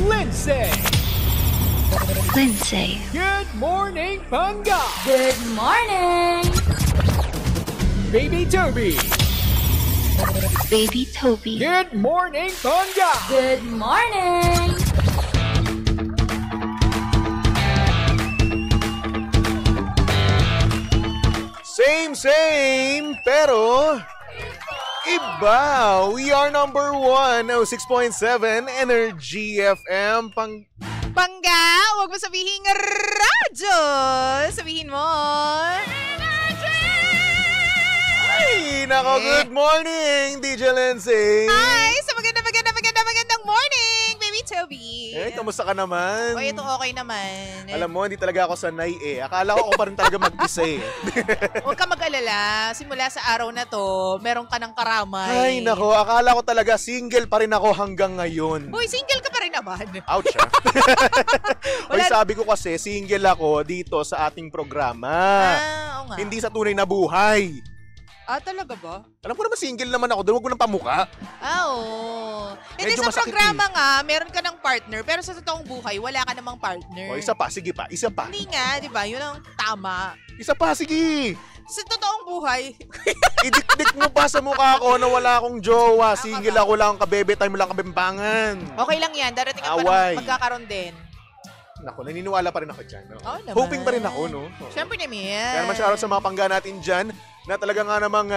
Lindsay. Lindsay. Good morning, Panga. Good morning! Baby Toby. Baby Toby. Good morning, Panga. Good morning! Same, pero iba. We are number 1, 6.7, Energy FM. Pangga, huwag mo sabihin radyo. Sabihin mo. Ay, nako, good morning, DJ Lindsay. Hi, sa magandang morning, Baby Toby. Eh, kamusta ka naman? O, ito okay naman. Alam mo, hindi talaga ako sanay eh. Akala ko ako pa rin talaga mag-isa eh. Huwag ka mag-alala. Simula sa araw na to, meron ka ng karamay. Ay, nako, akala ko talaga single pa rin ako hanggang ngayon. Uy, single ka pa rin naman. Ouch, ah. Uy, sabi ko kasi, single ako dito sa ating programa. Oo nga. Hindi sa tunay na buhay. Talaga ba? Alam ko naman single naman ako, doon wag mo ng pamuka. Oo. Hindi Medyo sa masakit programa nga, meron ka ng partner, pero sa totoong buhay, wala ka namang partner. O, isa pa, sige pa, isa pa. Hindi nga, di ba? Yun ang tama. Isa pa, sige. Sa totoong buhay, Idikdik mo pa sa mukha ko na wala akong jowa. Single ako lang, kabebe time lang, kabempangan. okay lang yan. Darating ang Away. panahon, magkakaroon din. Naku, naniniwala pa rin ako dyan. No? Oo naman. Hoping pa rin ako, no? Siyempre naman. Kaya naman shoutout sa mga pangga natin dyan na talaga nga namang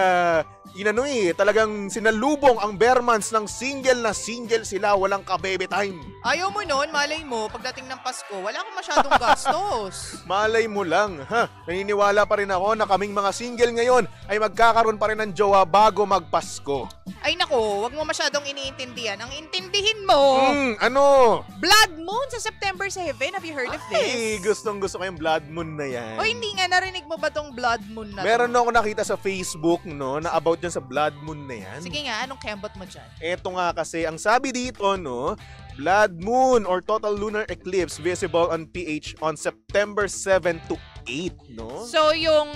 talagang sinalubong ang Bearmans ng single na single sila, walang kabebe time. Ayaw mo nun, malay mo, pagdating ng Pasko, wala kang masyadong gastos. Malay mo lang, ha? Naniniwala pa rin ako na kaming mga single ngayon ay magkakaroon pa rin ng jowa bago magpasko. Ay nako, wag mo masyadong iniintindihan. Ang intindihin mo, Ano? Blood Moon sa September 7. Have you heard of Ay, this? gustong gusto ko yung blood moon na yan. O hindi nga, narinig mo ba tong Blood Moon na to? Meron ako nakita sa Facebook, no, na about dyan sa blood moon na yan. Sige nga, anong kembot mo dyan? Eto nga kasi, ang sabi dito, no, blood moon or total lunar eclipse visible on PH on September 7 to 8, no? So, yung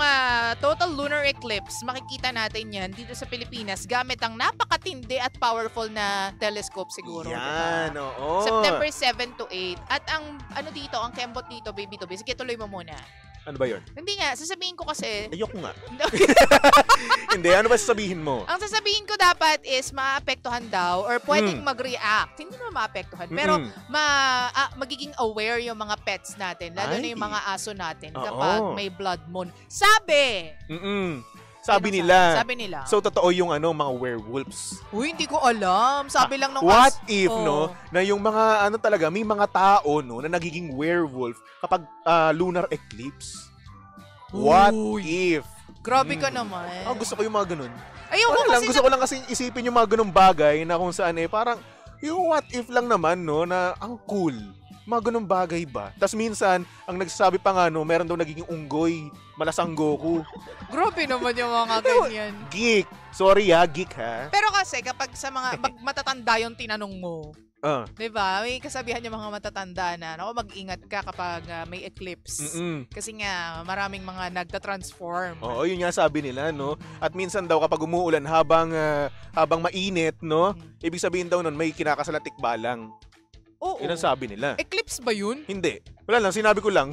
total lunar eclipse, makikita natin yan dito sa Pilipinas gamit ang napakatindi at powerful na telescope siguro. Yan, diba? oo. September 7 to 8. At ang ano dito, ang kembot dito, baby to, sige, tuloy mo muna. Ano ba yun? Hindi nga, sasabihin ko kasi, Ayoko nga. Hindi, ano ba sasabihin mo? ang sasabihin ko dapat is maapektuhan daw or pwedeng mag-react. Hindi naman maapektuhan, pero magiging aware yung mga pets natin, lalo na Ay. yung mga aso natin Oo. kapag may blood moon. Sabi! Sabi Sino nila. Sabi nila. So, totoo yung mga werewolves. Uy, hindi ko alam. Sabi lang ng What if, Oh. no, na yung mga, talaga, may mga tao, no, na nagiging werewolf kapag lunar eclipse? What Uy. if? Grabe ka naman. Gusto ko yung mga ganun. Ayoko Wala lang, kasi gusto ko lang kasi isipin yung mga ganung bagay na kung saan parang, yung what if lang naman, no, na ang cool. Mga ganung bagay ba? Tapos minsan, ang nagsasabi pa nga, no, meron daw nagiging unggoy, malasang Goku. Grabe naman yung mga ganyan. Geek. Sorry geek ha. Pero kasi kapag sa mga matatanda yung tinanong mo, di ba? May kasabihan yung mga matatanda na, mag-ingat ka kapag may eclipse. Kasi nga, maraming mga nagta-transform. Oo, yun nga sabi nila, no? At minsan daw kapag umuulan habang mainit, no? Ibig sabihin daw nun, may kinakasalang tikbalang. Oo. Yun ang sabi nila. Eclipse ba yun? Hindi. Wala lang, sinabi ko lang.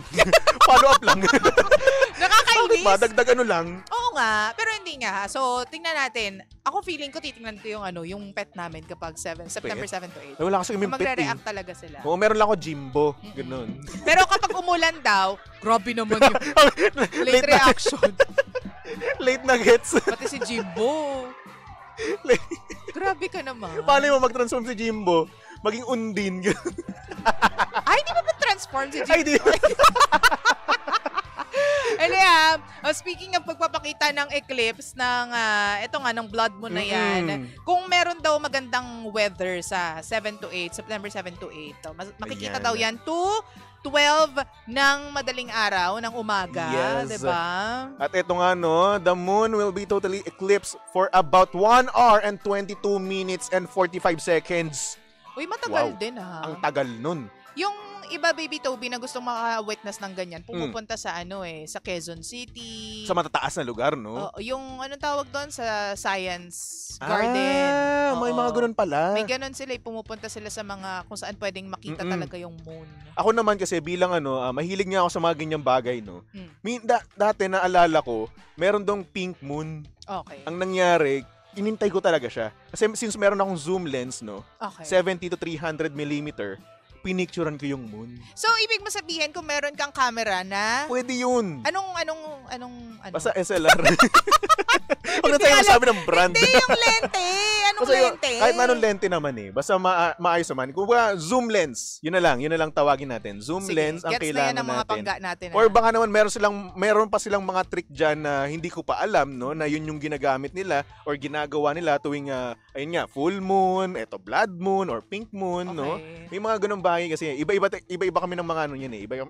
Follow up lang. Nakakainis. Bakit ba? Dagdag ano lang. Oo nga, pero hindi nga. So, tingnan natin. Ako feeling ko, titingnan ko yung pet namin kapag September 7 to 8. Wala kasi yung pet Magre-react talaga sila. Oo, meron lang ako Jimbo. Ganun. Pero kapag umulan daw, grabe naman yung late reaction. Late na gets. Pati si Jimbo. Grabe ka naman. Paano mo mag-transform si Jimbo? Maging undin. Ay, di ba ba-transform si Jimbo? Ay, di. Anyway, speaking of pagpapakita ng eclipse ng ng blood moon na yan, kung meron daw magandang weather sa 7 to 8, September 7 to 8, makikita Ayan. daw yan 12 ng madaling araw ng umaga, Yes. 'di ba? At ito nga, no, the moon will be totally eclipsed for about 1 hour and 22 minutes and 45 seconds. Uy, matagal Wow. din ha. Ang tagal nun. Yung iba, Baby Toby, na gustong maka-witness ng ganyan, pumupunta sa sa Quezon City. Sa matataas na lugar, no? Yung anong tawag doon sa Science Garden. May mga ganun pala. May ganun sila, pumupunta sila sa mga kung saan pwedeng makita talaga yung moon. Ako naman kasi bilang mahilig nga ako sa mga ganyang bagay, no? Dati naalala ko, meron dong pink moon. Okay. Ang nangyari, inintay ko talaga siya. Kasi since meron akong zoom lens, no? Okay. 70 to 300 millimeter, pinicturean ko yung moon. So, ibig mo sabihin kung meron kang camera na... Pwede yun. Anong? Basta SLR. Huwag na tayo masabi ng brand. Hindi yung lente. Anong lente? Kahit na anong lente naman Basta maayos naman. Kung ba, zoom lens. Yun na lang tawagin natin. Zoom lens ang kailangan natin. Mga pangga natin. Or baka naman meron pa silang mga trick dyan na hindi ko pa alam, no? Na yun yung ginagamit nila or ginagawa nila tuwing, ayun nga, full moon, blood moon or pink moon, no? May mga ganung bagay kasi iba-iba kami ng mga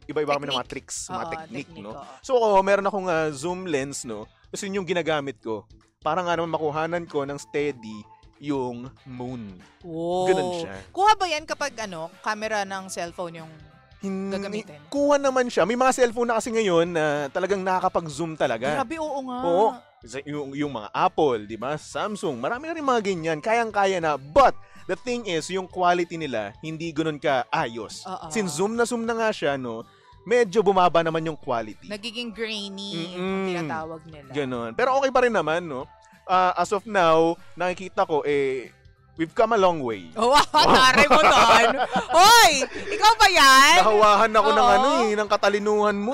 iba-iba kami ng mga tricks, mga technique, no? So meron akong zoom lens, no? Kasi yun yung ginagamit ko. Para nga naman makuhanan ko ng steady yung moon. Wow. Ganun siya. Kuha ba yan kapag camera ng cellphone yung gagamitin? Kuha naman siya. May mga cellphone na kasi ngayon na talagang nakakapag-zoom talaga. Grabe, oo nga. Oo. Yung mga Apple, di ba? Samsung, marami na rin mga ganyan. Kayang-kaya na. But, the thing is, yung quality nila, hindi ganun ka-ayos. Since zoom na nga siya, no? Medyo bumaba naman yung quality. Nagiging grainy yung tinatawag nila. Ganun. Pero okay pa rin naman, no? As of now, nakikita ko, we've come a long way. Taray mo doon. Hoy! Ikaw ba yan? Nahawahan ako ng katalinuhan mo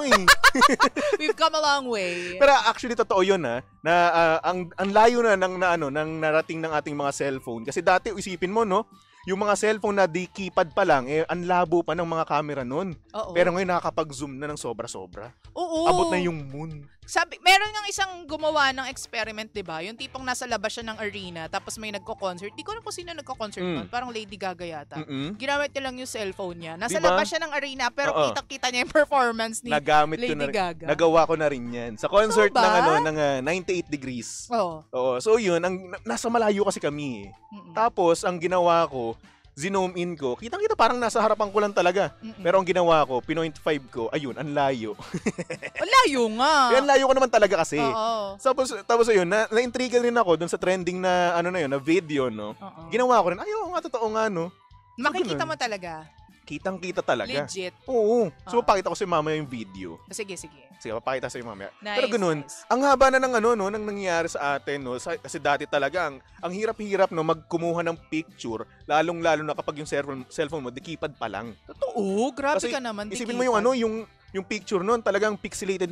We've come a long way. Pero actually, totoo yun na ang layo na ng narating ng ating mga cellphone. Kasi dati, isipin mo, no? Yung mga cellphone na di keypad pa lang, ang labo pa ng mga camera nun. Pero ngayon nakakapag-zoom na ng sobra-sobra. Oo. Abot na yung moon. Meron ng isang gumawa ng experiment, di ba? Yung tipong nasa labas siya ng arena, tapos may nagko-concert. Di ko alam kung sino nagko-concert nun. Parang Lady Gaga yata. Ginamit niya lang yung cellphone niya. Nasa labas siya ng arena, pero kitang-kita niya yung performance ni Lady Gaga. Nagawa ko na rin yan. Sa concert ng 98 Degrees. Oo. So yun, nasa malayo kasi kami. Tapos, ang ginawa ko, zoom in ko, kitang-kita parang nasa harapan ko lang talaga. Pero ang ginawa ko, 0.5 ko, ayun, ang layo. Ang layo nga. Yan, layo ko naman talaga kasi. Tapos ayun, na-intrigue rin ako dun sa trending na, na video, no? Ginawa ko rin, nga, totoo nga, no? So, makikita mo talaga. Kitang-kita talaga. Legit. Oo. So, pakita ko si mama yung video. Sige, papakita sa'yo mamaya. Nice, pero ganun, ang haba na ng nangyayari sa atin, no? Kasi dati talaga, ang hirap-hirap, no, magkumuha ng picture, lalong-lalo na kapag yung cellphone mo, di keypad pa lang. Totoo, grabe kasi ka naman. Isipin mo yung picture nun, talagang pixelated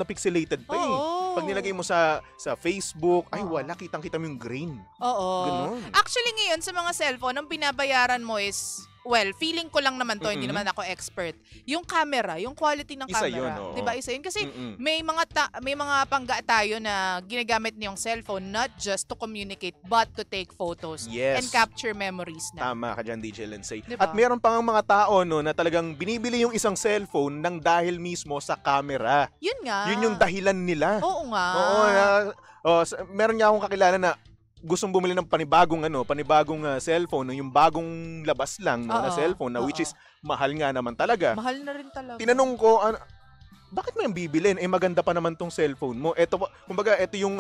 pa Pag nilagay mo sa Facebook, ay wala, kitang-kita mo yung grain. Oo. Ganun. Actually ngayon, sa mga cellphone, ang binabayaran mo is, feeling ko lang naman to, hindi naman ako expert. Yung camera, yung quality ng Isa camera. Yun, 'Di ba? Isa yun. Kasi may mga pangga tayo na ginagamit niyong cellphone not just to communicate but to take photos and capture memories na. Tama ka dyan, DJ Lensay. Diba? At meron pang mga tao, no, na talagang binibili yung isang cellphone ng dahil mismo sa camera. Yun nga. Yun yung dahilan nila. Oo nga. Meron niya akong kakilala na gustong bumili ng panibagong cellphone, yung bagong labas lang na cellphone na which is mahal nga naman talaga. Mahal na rin talaga. Tinanong ko, bakit mo yung bibilin? Maganda pa naman tong cellphone mo. Kumbaga, ito yung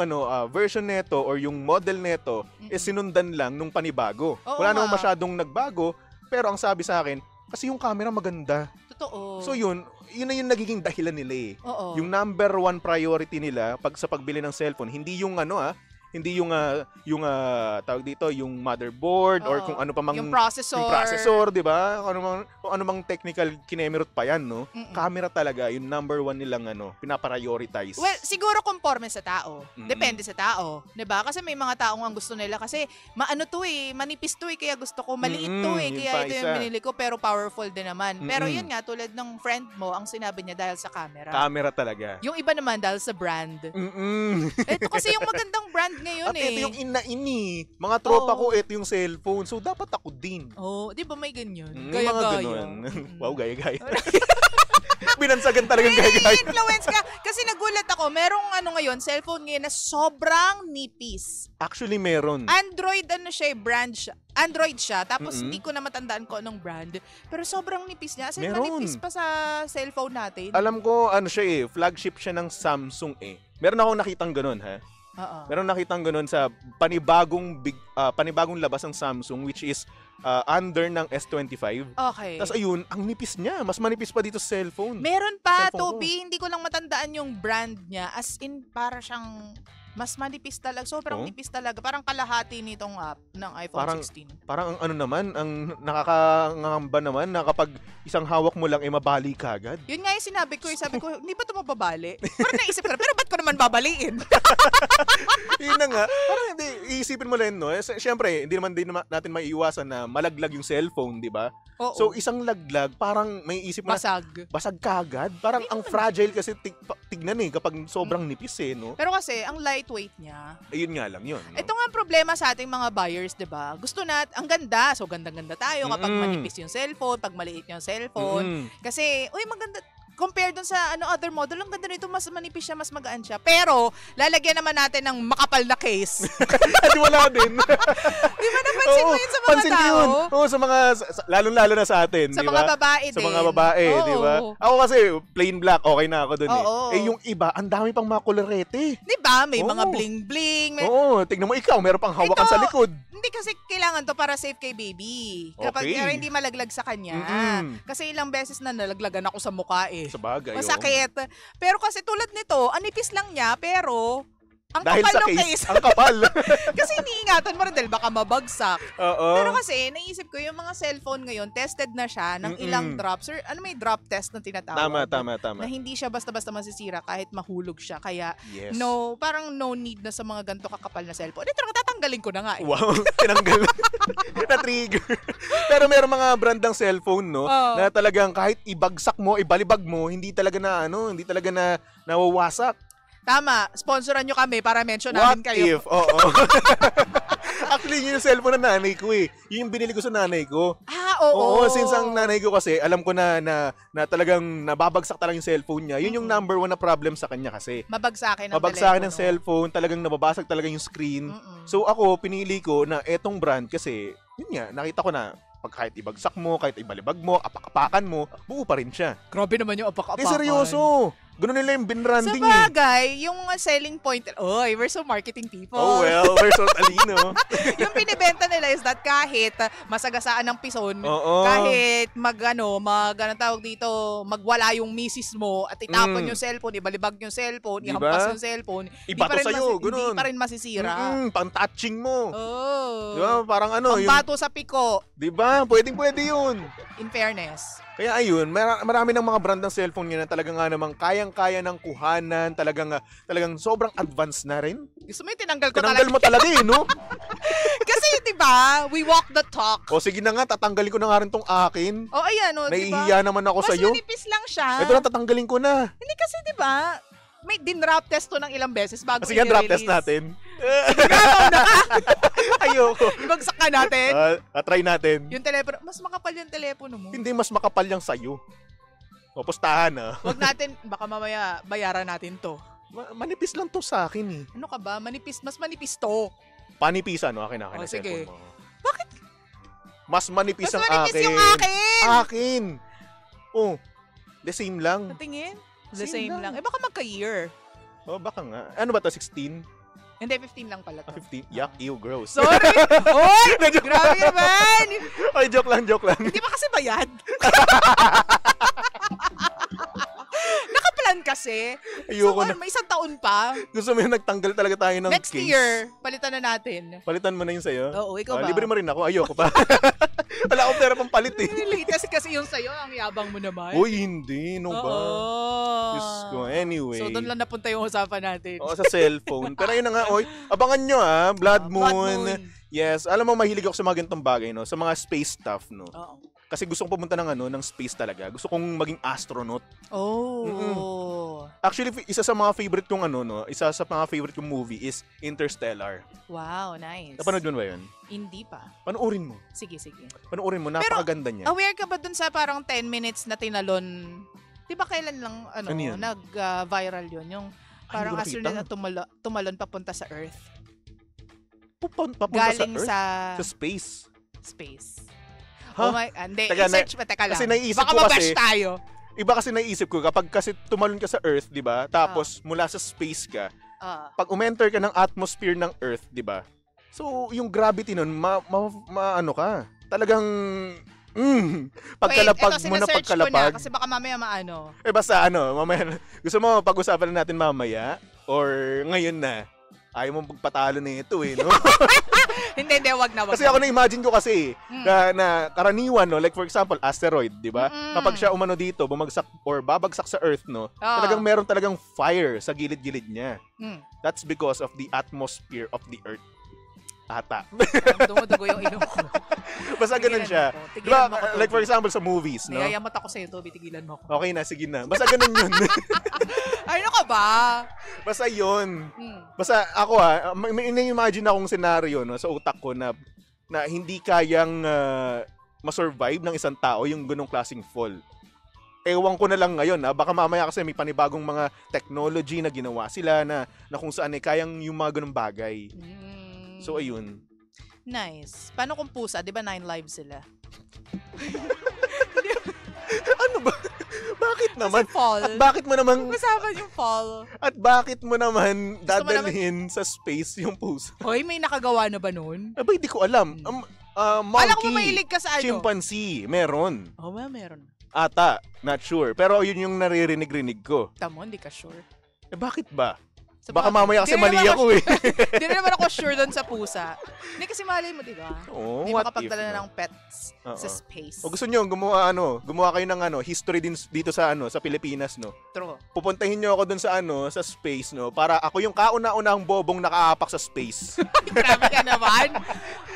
version neto or yung model neto sinundan lang nung panibago. Wala namang masyadong nagbago, pero ang sabi sa akin, kasi yung camera maganda. Totoo. So yun na yung nagiging dahilan nila Oo. Yung number one priority nila sa pagbili ng cellphone, hindi yung hindi yung tawag dito, yung motherboard or kung ano pa mang yung processor. Yung processor, 'di ba? Kung ano mang technical kinemerot pa 'yan, no? Camera talaga yung number one nilang pinaprioritize. Well, siguro conforme sa tao. Depende sa tao, 'di ba? Kasi may mga taong ang gusto nila kasi manipis to kaya gusto ko, maliit to kaya ito yung binili ko, pero powerful din naman. Pero yun nga, tulad ng friend mo, ang sinabi niya dahil sa camera. Camera talaga. Yung iba naman dahil sa brand. Ito kasi yung magandang brand ngayon. At ito yung ina-ini. Mga tropa ko, ito yung cellphone. So, dapat ako din. Di ba may ganyan? Gaya-gaya. Wow, gaya-gaya. Binansagan talagang gaya-gaya. Influence ka. Kasi nagulat ako, merong ngayon, cellphone ngayon na sobrang nipis. Actually, meron. Android, brand siya. Android siya, tapos hindi ko na matandaan ko anong brand. Pero sobrang nipis niya. As in, Meron. manipis pa sa cellphone natin. Alam ko, flagship siya ng Samsung eh. Meron akong nakitang ganun, ha? Oo. Meron nakitang ganun sa panibagong labas ng Samsung, which is under ng S25. Okay. Tapos ayun, ang nipis niya. Mas manipis pa dito sa cellphone. Meron pa, Cellphone ko. Toby, hindi ko lang matandaan yung brand niya. As in, para siyang mas manipis talaga. Sobrang nipis talaga. Parang kalahati nitong app ng iPhone 16. Parang ang ang nakakangamba naman na kapag isang hawak mo lang mabali ka agad. Yun nga yung sinabi ko. Sabi ko, hindi ba ito mababali? Parang naisip ko na, pero ba't ko naman babaliin? Yun na nga. Parang hindi, iisipin mo lang, no? Siyempre, hindi naman din natin maiiwasan na malaglag yung cellphone, di ba? Oo. So, isang laglag, parang may isip mo Basag. na, basag ka agad. Parang ang fragile kasi tignan kapag sobrang nipis no? Pero kasi, ang lightweight niya. Ayun nga lang yun. No? Ito nga ang problema sa ating mga buyers, di ba? Gusto ang ganda. So, ganda-ganda tayo kapag manipis yung cellphone, pag maliit yung cellphone. Kasi, maganda. Compare dun sa other model, ang ganda nito, mas manipis siya, mas magaan siya. Pero, lalagyan naman natin ng makapal na case. Di wala din. Di ba napansin mo yun sa mga tao? Oo, sa mga, lalong-lalo na sa atin. Sa di mga ba? babae din. Sa mga babae, di ba? Ako kasi, plain black, okay na ako dun Oo. Yung iba, ang dami pang mga kolorete. Di ba? May Oo. mga bling-bling. Oo, tignan mo ikaw, meron pang hawakan sa likod. Hindi kasi kailangan to para safe kay baby. Kapag Okay. hindi malaglag sa kanya. Kasi ilang beses na nalaglagan ako sa mukha eh. Sa bagay. Masakit. Pero kasi tulad nito, anipis lang niya, pero ang Dahil kapal sa ng case, ang kapal. Kasi iniingatan mo rin dahil baka mabagsak. Oo. Pero kasi, naisip ko yung mga cellphone ngayon, tested na siya ng ilang drops. Or may drop test na tinatawag. Tama. Na hindi siya basta-basta masisira kahit mahulog siya. Kaya, Yes. parang no need na sa mga ganito kakapal na cellphone. Ito, tatanggalin ko na nga eh. Wow, tinanggal. Na-trigger. Pero meron mga brand ng cellphone, no? Na talagang kahit ibagsak mo, ibalibag mo, hindi talaga na nawawasak. Tama, sponsoran nyo kami para mention What namin kayo. if? Oo. Actually, yun yung cellphone ng nanay ko eh. Yun yung binili ko sa nanay ko. Oo. Since ang nanay ko kasi, alam ko na talagang nababagsak talaga yung cellphone niya. Yun yung number one na problem sa kanya kasi. Mabagsakin ng cellphone, talagang nababasag talaga yung screen. So ako, pinili ko na etong brand kasi, yun nga, nakita ko na pag kahit ibagsak mo, kahit ibalibag mo, apak-apakan mo, buo pa rin siya. Grabe naman yung apak-apakan. Seryoso. Ganun nila yung binranding Sa bagay, yung selling point, we're so marketing people. Oh well, we're so talino. Yung binibenta nila is that kahit masagasaan ng pison, kahit anong tawag dito, magwala yung misis mo at itapon yung cellphone, ibalibag yung cellphone, Diba? ihampas yung cellphone, Ibato sa'yo, hindi pa rin masisira. Pang-touching mo. Oh. Diba? Parang Ang bato sa piko. Diba? Pwede yun. In fairness. Kaya ayun, marami ng mga brand ng cellphone ngayon na talagang nga namang kayang-kaya ng kuhanan, talagang sobrang advanced na rin. Gusto mo yung tinanggal ko Tinanggal mo talaga no? Kasi, di ba, we walk the talk. O sige na nga, tatanggalin ko na nga rin tong akin. O, ayan, di ba? Nahihiya naman ako sa'yo. Mas manipis lang siya. Ito na, tatanggalin ko na. Hindi kasi, di ba, may din-drop test to ng ilang beses bago Sige, drop test natin. Ayoko. Ibagsak ka natin. Try natin. Yung telepono, mas makapal yung telepono mo. Hindi, mas makapal yung sa'yo. O, pustahan Wag natin, baka mamaya bayaran natin to. Manipis lang to sa akin eh. Ano ka ba? Mas manipis to. Panipisan, no? Akin na sige. cellphone mo. Bakit? Mas manipis ang Mas manipis akin. yung akin! Akin! Oh, the same lang. Natingin? The Same same lang. lang. Baka magka-year. Oh, baka nga. Ano ba to, 16? Hindi, 15 lang pala to. 15? Yuck, ew, gross. Sorry! Oy! Grabe naman! Ay, joke lang. Hindi ba kasi bayad? Nakaplan kasi. Ayoko na. May isang taon pa. Gusto mo yung nagtanggal talaga tayo ng Next case? year, palitan na natin. Palitan mo na yun sa'yo? Oo, ikaw ba? Libre mo rin ako. Ayoko pa. Wala akong pera pang palit eh. Latest kasi yung sa'yo, ang yabang mo naman. Uy, hindi. No ba? Oo. Diyos ko. Anyway. So, doon lang napunta yung usapan natin. Oo, sa cellphone. Pero ayun na nga, oy. Abangan nyo Blood Moon. Yes. Alam mo, mahilig ako sa mga ganitong bagay, no? Sa mga space stuff, no? Oo. Kasi gusto kong pumunta ng space talaga. Gusto kong maging astronaut. Oh. Actually, isa sa mga favorite kong isa sa mga favorite kong movie is Interstellar. Wow, nice. Napanood mo ba yun? Hindi pa. Panoorin mo. Sige. Panoorin mo, napakaganda niya. Aware ka ba dun sa parang 10 minutes na tinalon Di ba kailan lang nag-viral yun? Yung parang astronaut na tumalon papunta sa Earth. Papunta galing sa space. Huh? Oh my, hindi. I-search pa, teka lang. Kasi naisip baka ko mabash tayo. Iba kasi naisip ko, kapag kasi tumalon ka sa Earth, di ba? Tapos mula sa space ka, pag umenter ka ng atmosphere ng Earth, di ba? So, yung gravity nun, ano ka? Talagang, pagkalapag mo na pagkalapag. Kasi baka mamaya maano. Basta mamaya, gusto mo pag-usapan na natin mamaya? Or ngayon na? Ayaw mong pagpatalo na ito no? Hindi, wag na. Kasi ako na-imagine ko kasi, na karaniwan, no? Like for example, asteroid, di ba? Kapag siya umano dito, bumagsak or babagsak sa Earth, no? Talagang meron talagang fire sa gilid-gilid niya. That's because of the atmosphere of the Earth. Ata. Dumudugo yung ilong ko. Basta ganun siya. Diba, like for example sa movies, no? Niyayamot ako sa'yo, Toby. Tigilan mo ako. Okay na, sige na. Basta ganun yun. Ano ka ba? Basta yun. Basta ako may ina-imagine akong senaryo no, sa utak ko na hindi kayang ma-survive ng isang tao yung ganung klaseng fall. Ewan ko na lang ngayon baka mamaya kasi may panibagong mga technology na ginawa sila na kung saan kayang yung mga ganung bagay. So ayun. Nice. Paano kung pusa? Di ba 9 lives sila? Ano ba? Bakit naman? Fall. At bakit mo naman... Usapan yung fall. At bakit mo naman dadalhin sa space yung pusa? Hoy, may nakagawa na ba nun? Hindi ko alam. Monkey, alam ko mahilig ka sa chimpanzee, meron. Meron. Ata, not sure. Pero yun yung naririnig-rinig ko. Tamo, hindi ka sure. Bakit ba? Baka mamaya kasi mali ako Hindi na naman ako sure doon sa pusa. Hindi kasi mali mo, di ba? Oo, hindi makapagdala ng pets sa space. O gusto nyo, gumawa kayo ng history din dito sa Pilipinas, no? True. Pupuntahin nyo ako doon sa space, no? Para ako yung kauna-unahang bobong nakaapak sa space. Grabe ka naman.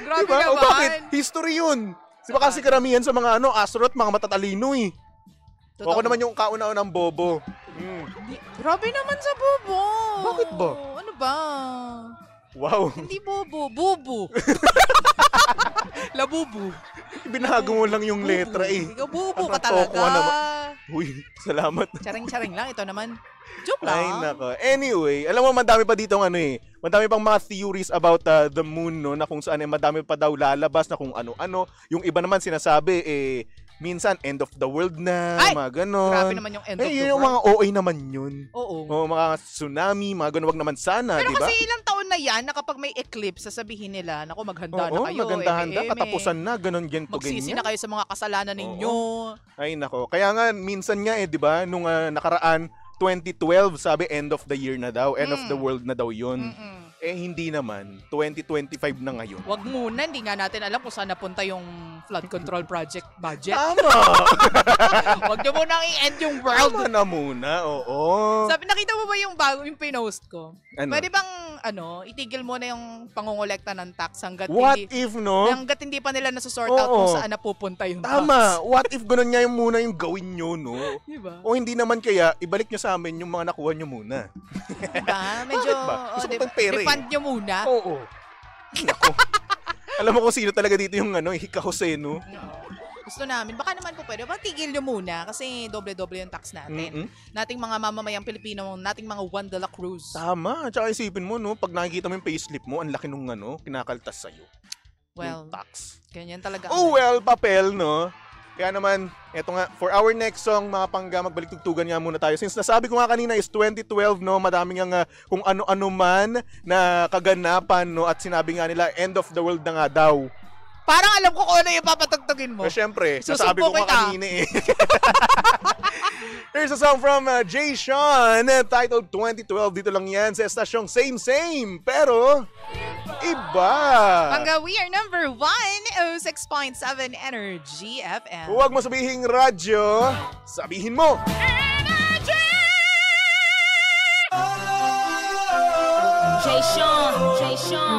Grabe diba? naman. Bakit? History yun. Diba kasi karamihan sa mga astronaut, mga matatalino Totoo. Ako naman yung kauna-unang bobo. Grabe naman sa bobo. Bakit ba? Ano ba? Wow. Hindi bobo, bubu. Labubu. Binago mo lang yung letra Ikaw bubu ka talaga. Uy, salamat. Charing-charing lang. Ito naman. Joke lang. Ay, nako. Anyway, alam mo, madami pa dito madami pang mga theories about the moon, no, na kung saan madami pa daw lalabas na kung ano-ano. Yung iba naman sinasabi, minsan end of the world na, mga ganon. Grabe naman yung end of the world. Yung mga OA naman yun. Oo. Mga tsunami, mga ganon, wag naman sana, pero diba? Pero kasi ilang taon na yan na kapag may eclipse, sasabihin nila, naku, maghanda na kayo. Maghanda, katapusan na, ganon, ganito, ganyan. Magsisi na kayo sa mga kasalanan ninyo. Ay, nako. Kaya nga, minsan nga diba, nung nakaraan, 2012, sabi end of the year na daw, end of the world na daw yun. Hindi naman. 2025 na ngayon. Wag muna, hindi nga natin alam kung saan napunta yung flood control project budget. Tama! Wag nyo muna i-end yung world. Tama na muna, oo. Sabi, nakita mo ba yung pinost ko? Ano? Pwede bang, itigil mo na yung pangongolekta ng tax hanggat hanggat hindi pa nila nasusort out kung saan napupunta yung tax. Tama! What if ganun nga yung muna yung gawin nyo, no? Diba? O hindi naman kaya, ibalik nyo sa amin yung mga nakuha nyo muna. Diba? Medyo, gusto ko pang pera refund nyo muna. Oo. Nako. Alam mo kung sino talaga dito yung Hika Jose, no? Gusto namin. Baka naman po pwede. Baka tigil nyo muna kasi doble-doble yung tax natin. Nating mga mamamayang Pilipino, nating mga Juan de la Cruz. Tama. Tsaka isipin mo, no? Pag nakikita mo yung payslip mo, ang laki nung kinakaltas sa'yo. Well, yung tax. Ganyan talaga. Papel, no? Kaya naman, eto nga, for our next song, mga pangga, magbalik-tugtugan nga muna tayo. Since nasabi ko nga kanina is 2012, no? Madaming nga kung ano-ano man na kaganapan, no? At sinabi nga nila, end of the world na nga daw. Parang alam ko kung ano yung papatugtugin mo. Siyempre, nasabi ko nga kanina Here's a song from Jay Sean, titled 2012. Dito lang yan sa estasyong Same, pero iba. Pangga, we are number 106.7 Energy FM. Huwag mo sabihin radyo, sabihin mo Energy! Jay Sean.